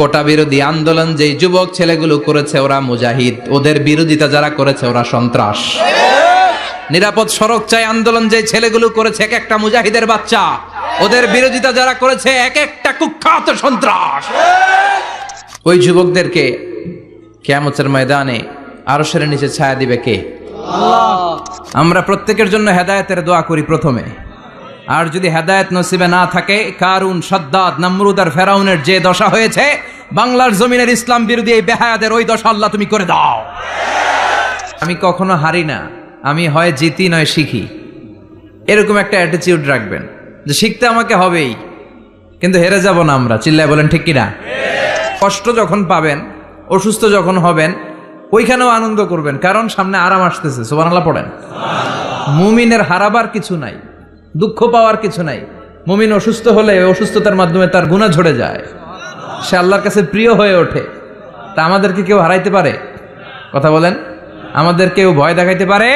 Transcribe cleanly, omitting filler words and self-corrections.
কোটা বিরোধী আন্দোলন যেই যুবক ছেলেগুলো করেছে ওরা মুজাহিদ, ওদের বিরোধিতা যারা করেছে ওরা সন্ত্রাস। নিরাপদ সড়ক চাই আন্দোলন যে ছেলেগুলো করেছে এক একটা মুজাহিদের বাচ্চা, ওদের বিরোধিতা যারা করেছে এক একটা কুখ্যাত সন্ত্রাস। ওই যুবকদেরকে কিয়ামতের ময়দানে আরশের নিচে ছায়া দিবে কে? আল্লাহ। আমরা প্রত্যেকের জন্য হেদায়েতের দোয়া করি প্রথমে। আর যদি হেদায়েত নসিবে না থাকে, কারুন, সাদ্দাদ, নমরুদ আর ফেরাউনের যে দশা হয়েছে, বাংলার জমিনের ইসলাম বিরোধী এই বেহায়াদের ওই দশা আল্লাহ তুমি করে দাও। আমি কখনো হারি না, আমি হয় জিতি নয় শিখি, এরকম একটা অ্যাটিটিউড রাখবেন যে শিখতে আমাকে হবেই, কিন্তু হেরে যাব না আমরা। চিল্লায় বলেন ঠিক কিনা? কষ্ট যখন পাবেন, অসুস্থ যখন হবেন, ওইখানেও আনন্দ করবেন, কারণ সামনে আরাম আসতেছে। সুবহানাল্লাহ পড়েন। মুমিনের হারাবার কিছু নাই, দুঃখ পাওয়ার কিছু নাই। মুমিন অসুস্থ হলে অসুস্থতার মাধ্যমে তার গুনাহ ঝরে যায়, সে আল্লাহর কাছে প্রিয় হয়ে ওঠে। তা আমাদেরকে কেউ হারাইতে পারে? কথা বলেন, আমাদের কেউ ভয় দেখাইতে পারে?